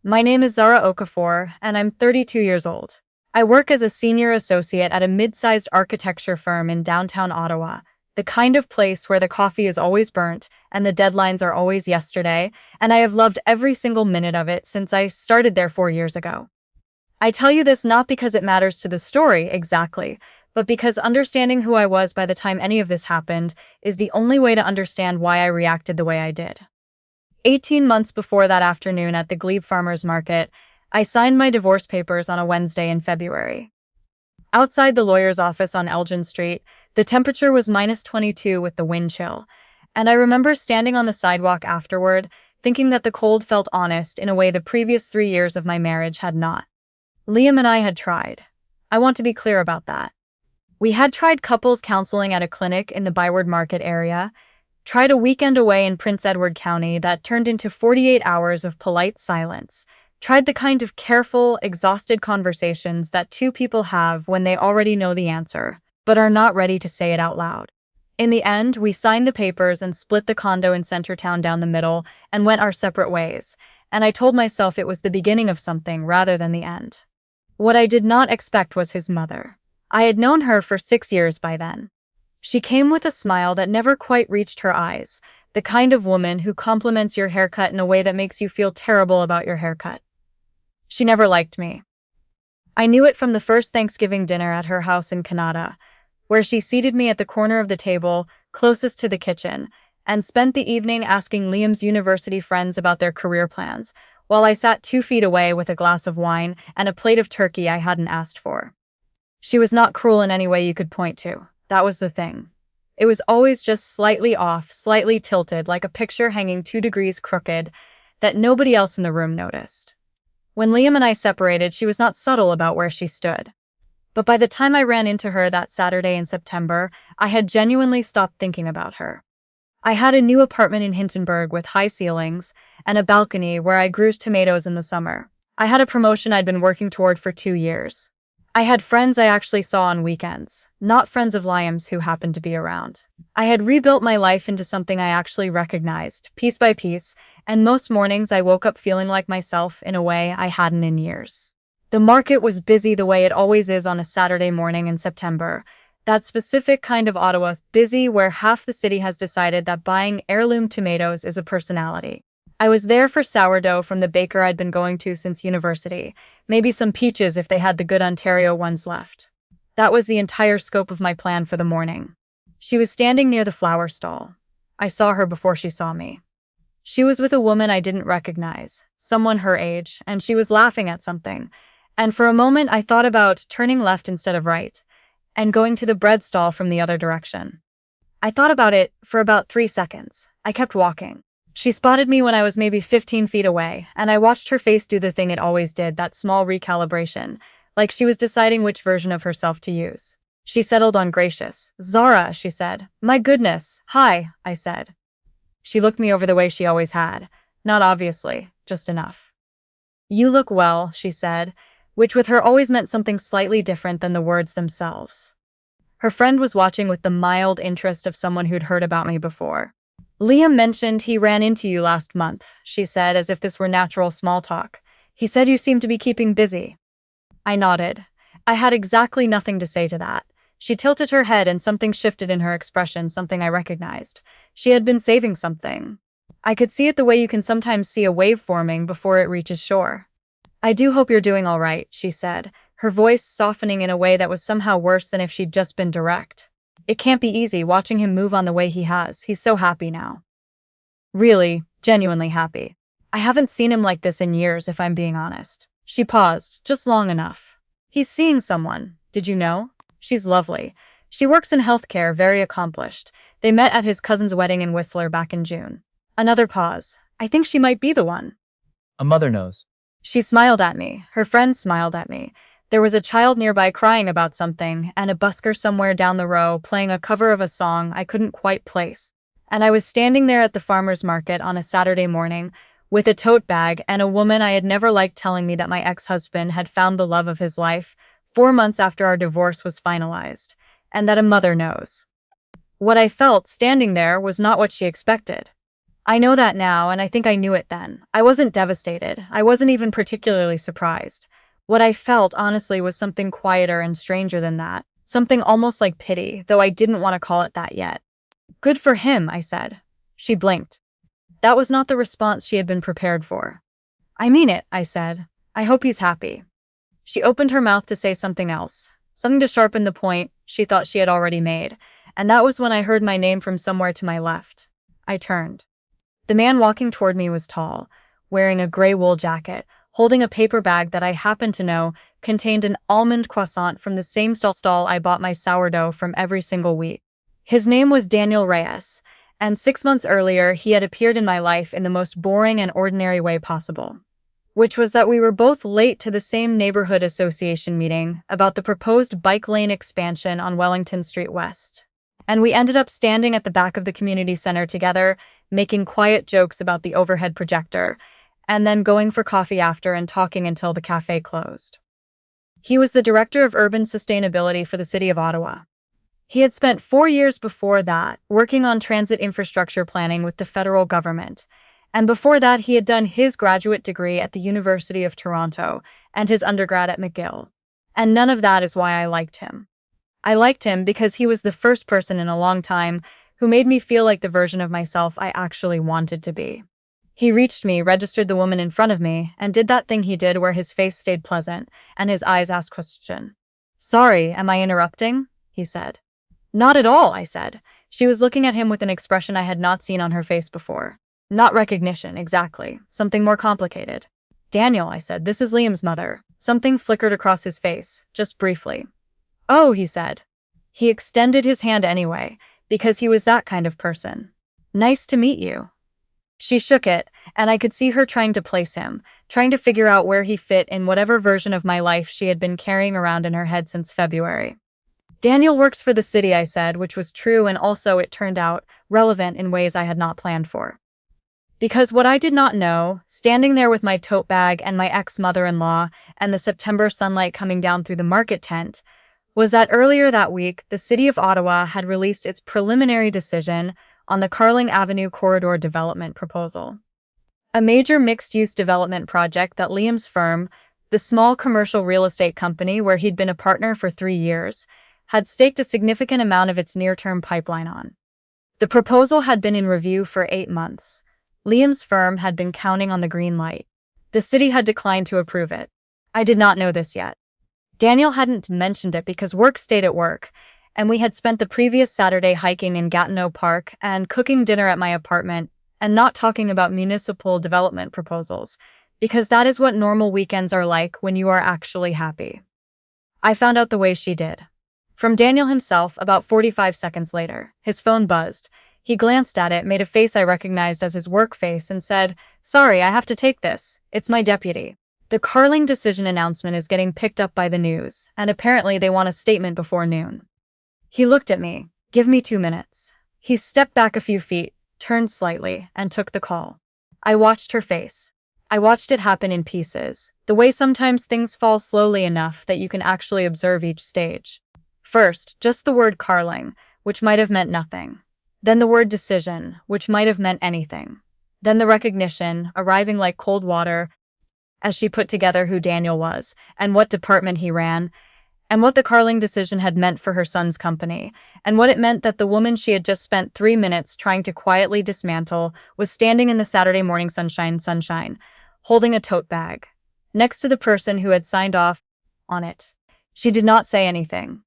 My name is Zara Okafor, and I'm 32 years old. I work as a senior associate at a mid-sized architecture firm in downtown Ottawa, the kind of place where the coffee is always burnt and the deadlines are always yesterday, and I have loved every single minute of it since I started there 4 years ago. I tell you this not because it matters to the story exactly, but because understanding who I was by the time any of this happened is the only way to understand why I reacted the way I did. 18 months before that afternoon at the Glebe Farmers Market, I signed my divorce papers on a Wednesday in February. Outside the lawyer's office on Elgin Street, the temperature was -22 with the wind chill, and I remember standing on the sidewalk afterward, thinking that the cold felt honest in a way the previous 3 years of my marriage had not. Liam and I had tried. I want to be clear about that. We had tried couples counseling at a clinic in the Byward Market area, tried a weekend away in Prince Edward County that turned into 48 hours of polite silence, tried the kind of careful, exhausted conversations that two people have when they already know the answer, but are not ready to say it out loud. In the end, we signed the papers and split the condo in Centertown down the middle and went our separate ways, and I told myself it was the beginning of something rather than the end. What I did not expect was his mother. I had known her for 6 years by then. She came with a smile that never quite reached her eyes, the kind of woman who compliments your haircut in a way that makes you feel terrible about your haircut. She never liked me. I knew it from the first Thanksgiving dinner at her house in Canada, where she seated me at the corner of the table, closest to the kitchen, and spent the evening asking Liam's university friends about their career plans, while I sat 2 feet away with a glass of wine and a plate of turkey I hadn't asked for. She was not cruel in any way you could point to. That was the thing. It was always just slightly off, slightly tilted, like a picture hanging 2 degrees crooked, that nobody else in the room noticed. When Liam and I separated, she was not subtle about where she stood. But by the time I ran into her that Saturday in September, I had genuinely stopped thinking about her. I had a new apartment in Hintonburg with high ceilings and a balcony where I grew tomatoes in the summer. I had a promotion I'd been working toward for 2 years. I had friends I actually saw on weekends, not friends of Liam's who happened to be around. I had rebuilt my life into something I actually recognized, piece by piece, and most mornings I woke up feeling like myself in a way I hadn't in years. The market was busy the way it always is on a Saturday morning in September. That specific kind of Ottawa busy where half the city has decided that buying heirloom tomatoes is a personality. I was there for sourdough from the baker I'd been going to since university, maybe some peaches if they had the good Ontario ones left. That was the entire scope of my plan for the morning. She was standing near the flower stall. I saw her before she saw me. She was with a woman I didn't recognize, someone her age, and she was laughing at something. And for a moment I thought about turning left instead of right, and going to the bread stall from the other direction. I thought about it for about 3 seconds. I kept walking. She spotted me when I was maybe 15 feet away, and I watched her face do the thing it always did, that small recalibration, like she was deciding which version of herself to use. She settled on gracious. "Zara," she said. "My goodness. Hi," I said. She looked me over the way she always had. Not obviously, just enough. "You look well," she said, which with her always meant something slightly different than the words themselves. Her friend was watching with the mild interest of someone who'd heard about me before. "Liam mentioned he ran into you last month," she said, as if this were natural small talk. "He said you seemed to be keeping busy." I nodded. I had exactly nothing to say to that. She tilted her head and something shifted in her expression, something I recognized. She had been saving something. I could see it the way you can sometimes see a wave forming before it reaches shore. "I do hope you're doing all right," she said, her voice softening in a way that was somehow worse than if she'd just been direct. "It can't be easy watching him move on the way he has. He's so happy now. Really, genuinely happy. I haven't seen him like this in years, if I'm being honest." She paused, just long enough. "He's seeing someone. Did you know? She's lovely. She works in healthcare, very accomplished. They met at his cousin's wedding in Whistler back in June." Another pause. "I think she might be the one." A mother knows. She smiled at me. Her friend smiled at me. There was a child nearby crying about something, and a busker somewhere down the row playing a cover of a song I couldn't quite place. And I was standing there at the farmer's market on a Saturday morning, with a tote bag and a woman I had never liked telling me that my ex-husband had found the love of his life 4 months after our divorce was finalized, and that a mother knows. What I felt standing there was not what she expected. I know that now, and I think I knew it then. I wasn't devastated. I wasn't even particularly surprised. What I felt, honestly, was something quieter and stranger than that. Something almost like pity, though I didn't want to call it that yet. Good for him, I said. She blinked. That was not the response she had been prepared for. I mean it, I said. I hope he's happy. She opened her mouth to say something else, something to sharpen the point she thought she had already made, and that was when I heard my name from somewhere to my left. I turned. The man walking toward me was tall, wearing a gray wool jacket, holding a paper bag that I happened to know contained an almond croissant from the same stall I bought my sourdough from every single week. His name was Daniel Reyes, and 6 months earlier he had appeared in my life in the most boring and ordinary way possible, which was that we were both late to the same neighborhood association meeting about the proposed bike lane expansion on Wellington Street West. And we ended up standing at the back of the community center together, making quiet jokes about the overhead projector, and then going for coffee after and talking until the cafe closed. He was the director of urban sustainability for the city of Ottawa. He had spent 4 years before that working on transit infrastructure planning with the federal government, and before that he had done his graduate degree at the University of Toronto and his undergrad at McGill. And none of that is why I liked him. I liked him because he was the first person in a long time who made me feel like the version of myself I actually wanted to be. He reached me, registered the woman in front of me, and did that thing he did where his face stayed pleasant and his eyes asked question. Sorry, am I interrupting? He said. Not at all, I said. She was looking at him with an expression I had not seen on her face before. Not recognition, exactly. Something more complicated. Daniel, I said, this is Liam's mother. Something flickered across his face, just briefly. Oh, he said. He extended his hand anyway, because he was that kind of person. Nice to meet you. She shook it, and I could see her trying to place him, trying to figure out where he fit in whatever version of my life she had been carrying around in her head since February. Daniel works for the city, I said, which was true and also, it turned out, relevant in ways I had not planned for. Because what I did not know, standing there with my tote bag and my ex-mother-in-law and the September sunlight coming down through the market tent, was that earlier that week, the city of Ottawa had released its preliminary decision on the Carling Avenue Corridor development proposal. A major mixed-use development project that Liam's firm, the small commercial real estate company where he'd been a partner for 3 years, had staked a significant amount of its near-term pipeline on. The proposal had been in review for 8 months. Liam's firm had been counting on the green light. The city had declined to approve it. I did not know this yet. Daniel hadn't mentioned it because work stayed at work, and we had spent the previous Saturday hiking in Gatineau Park and cooking dinner at my apartment and not talking about municipal development proposals, because that is what normal weekends are like when you are actually happy. I found out the way she did. From Daniel himself, about 45 seconds later, his phone buzzed. He glanced at it, made a face I recognized as his work face, and said, "Sorry, I have to take this. It's my deputy. The Carling decision announcement is getting picked up by the news, and apparently they want a statement before noon." He looked at me. "Give me 2 minutes." He stepped back a few feet, turned slightly, and took the call. I watched her face. I watched it happen in pieces, the way sometimes things fall slowly enough that you can actually observe each stage. First, just the word Carling, which might have meant nothing. Then the word decision, which might have meant anything. Then the recognition, arriving like cold water, as she put together who Daniel was, and what department he ran, and what the Carling decision had meant for her son's company, and what it meant that the woman she had just spent 3 minutes trying to quietly dismantle was standing in the Saturday morning sunshine, holding a tote bag, next to the person who had signed off on it. She did not say anything.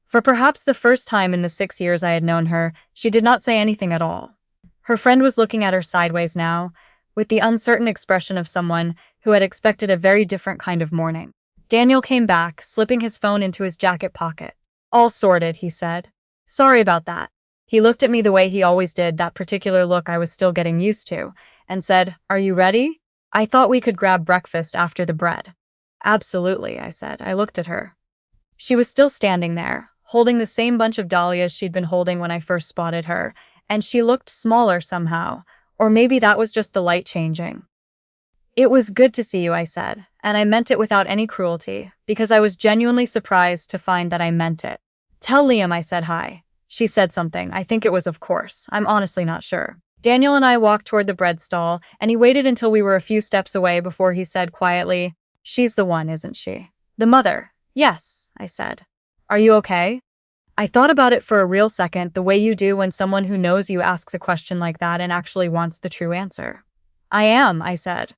For perhaps the first time in the 6 years I had known her, she did not say anything at all. Her friend was looking at her sideways now, with the uncertain expression of someone who had expected a very different kind of morning. Daniel came back, slipping his phone into his jacket pocket. "All sorted," he said. "Sorry about that." He looked at me the way he always did, that particular look I was still getting used to, and said, "Are you ready? I thought we could grab breakfast after the bread." "Absolutely," I said. I looked at her. She was still standing there, holding the same bunch of dahlias she'd been holding when I first spotted her, and she looked smaller somehow, or maybe that was just the light changing. "It was good to see you," I said, and I meant it without any cruelty, because I was genuinely surprised to find that I meant it. "Tell Liam I said hi." She said something. I think it was "of course." I'm honestly not sure. Daniel and I walked toward the bread stall, and he waited until we were a few steps away before he said quietly, "She's the one, isn't she?" "The mother." "Yes," I said. "Are you okay?" I thought about it for a real second, the way you do when someone who knows you asks a question like that and actually wants the true answer. "I am," I said.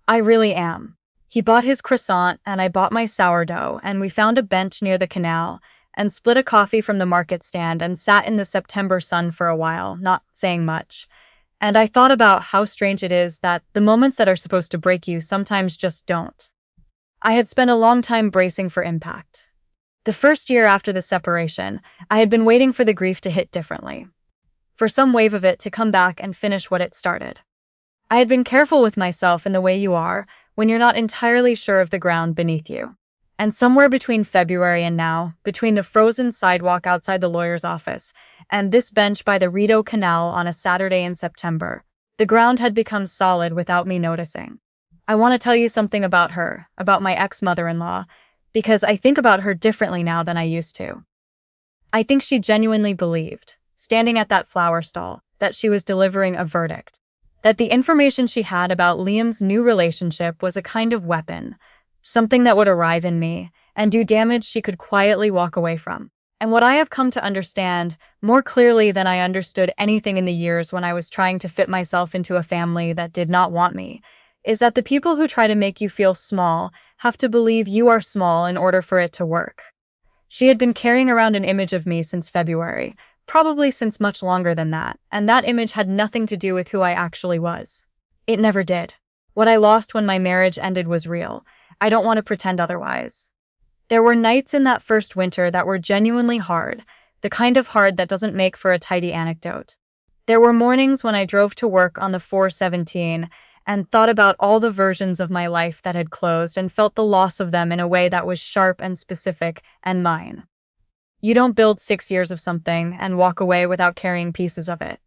"I really am." He bought his croissant, and I bought my sourdough, and we found a bench near the canal, and split a coffee from the market stand and sat in the September sun for a while, not saying much. And I thought about how strange it is that the moments that are supposed to break you sometimes just don't. I had spent a long time bracing for impact. The first year after the separation, I had been waiting for the grief to hit differently, for some wave of it to come back and finish what it started. I had been careful with myself in the way you are when you're not entirely sure of the ground beneath you. And somewhere between February and now, between the frozen sidewalk outside the lawyer's office and this bench by the Rideau Canal on a Saturday in September, the ground had become solid without me noticing. I want to tell you something about her, about my ex-mother-in-law, because I think about her differently now than I used to. I think she genuinely believed, standing at that flower stall, that she was delivering a verdict. That the information she had about Liam's new relationship was a kind of weapon, something that would arrive in me and do damage she could quietly walk away from. And what I have come to understand, more clearly than I understood anything in the years when I was trying to fit myself into a family that did not want me, is that the people who try to make you feel small have to believe you are small in order for it to work. She had been carrying around an image of me since February, probably since much longer than that, and that image had nothing to do with who I actually was. It never did. What I lost when my marriage ended was real. I don't want to pretend otherwise. There were nights in that first winter that were genuinely hard, the kind of hard that doesn't make for a tidy anecdote. There were mornings when I drove to work on the 417 and thought about all the versions of my life that had closed and felt the loss of them in a way that was sharp and specific and mine. You don't build 6 years of something and walk away without carrying pieces of it.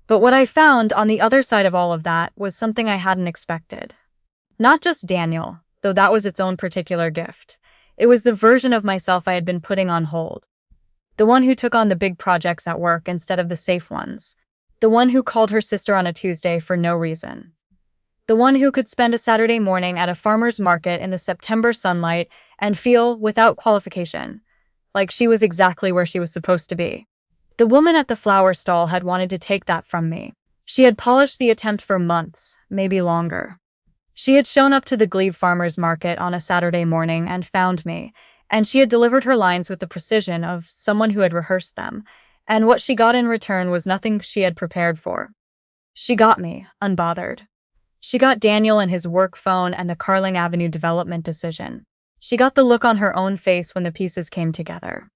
But what I found on the other side of all of that was something I hadn't expected. Not just Daniel, though that was its own particular gift. It was the version of myself I had been putting on hold. The one who took on the big projects at work instead of the safe ones. The one who called her sister on a Tuesday for no reason. The one who could spend a Saturday morning at a farmer's market in the September sunlight and feel, without qualification, like she was exactly where she was supposed to be. The woman at the flower stall had wanted to take that from me. She had polished the attempt for months, maybe longer. She had shown up to the Glebe Farmers Market on a Saturday morning and found me, and she had delivered her lines with the precision of someone who had rehearsed them, and what she got in return was nothing she had prepared for. She got me, unbothered. She got Daniel and his work phone and the Carling Avenue development decision. She got the look on her own face when the pieces came together.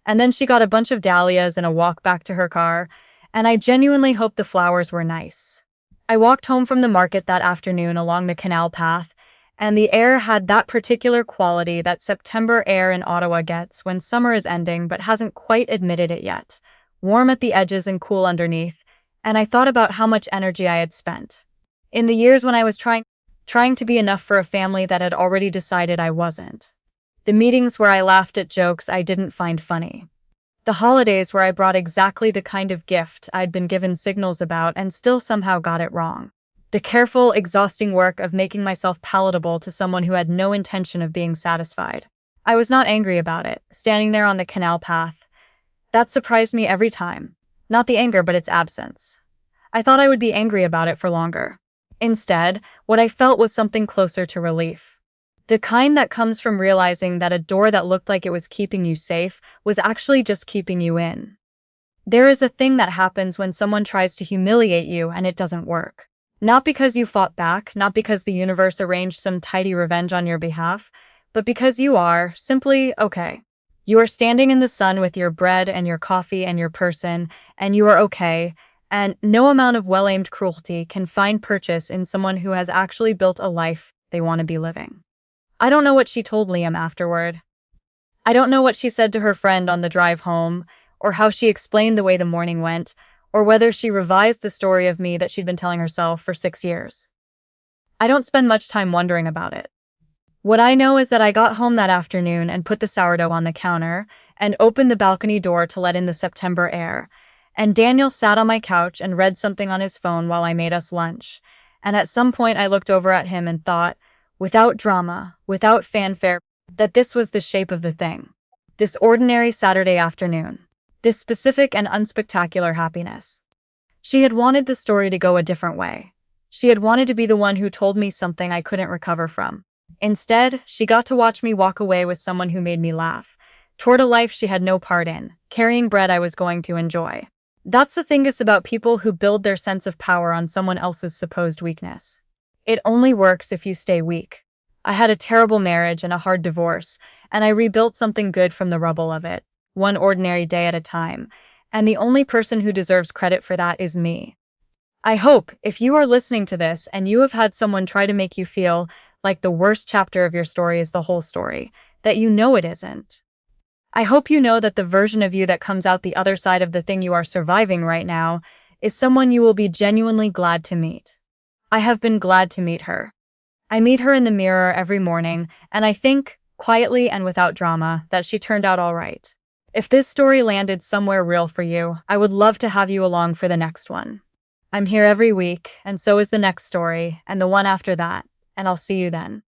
And then she got a bunch of dahlias and a walk back to her car, and I genuinely hoped the flowers were nice. I walked home from the market that afternoon along the canal path, and the air had that particular quality that September air in Ottawa gets when summer is ending but hasn't quite admitted it yet, warm at the edges and cool underneath, and I thought about how much energy I had spent. In the years when I was trying to be enough for a family that had already decided I wasn't. The meetings where I laughed at jokes I didn't find funny. The holidays where I brought exactly the kind of gift I'd been given signals about and still somehow got it wrong. The careful, exhausting work of making myself palatable to someone who had no intention of being satisfied. I was not angry about it, standing there on the canal path. That surprised me every time. Not the anger, but its absence. I thought I would be angry about it for longer. Instead, what I felt was something closer to relief. The kind that comes from realizing that a door that looked like it was keeping you safe was actually just keeping you in. There is a thing that happens when someone tries to humiliate you and it doesn't work. Not because you fought back, not because the universe arranged some tidy revenge on your behalf, but because you are simply okay. You are standing in the sun with your bread and your coffee and your person, and you are okay, and no amount of well-aimed cruelty can find purchase in someone who has actually built a life they want to be living. I don't know what she told Liam afterward. I don't know what she said to her friend on the drive home, or how she explained the way the morning went, or whether she revised the story of me that she'd been telling herself for 6 years. I don't spend much time wondering about it. What I know is that I got home that afternoon and put the sourdough on the counter and opened the balcony door to let in the September air, And Daniel sat on my couch and read something on his phone while I made us lunch. And at some point I looked over at him and thought, without drama, without fanfare, that this was the shape of the thing. This ordinary Saturday afternoon. This specific and unspectacular happiness. She had wanted the story to go a different way. She had wanted to be the one who told me something I couldn't recover from. Instead, she got to watch me walk away with someone who made me laugh, toward a life she had no part in, carrying bread I was going to enjoy. That's the thing is about people who build their sense of power on someone else's supposed weakness. It only works if you stay weak. I had a terrible marriage and a hard divorce, and I rebuilt something good from the rubble of it, one ordinary day at a time, and the only person who deserves credit for that is me. I hope, if you are listening to this and you have had someone try to make you feel like the worst chapter of your story is the whole story, that you know it isn't. I hope you know that the version of you that comes out the other side of the thing you are surviving right now is someone you will be genuinely glad to meet. I have been glad to meet her. I meet her in the mirror every morning, and I think, quietly and without drama, that she turned out all right. If this story landed somewhere real for you, I would love to have you along for the next one. I'm here every week, and so is the next story, and the one after that, and I'll see you then.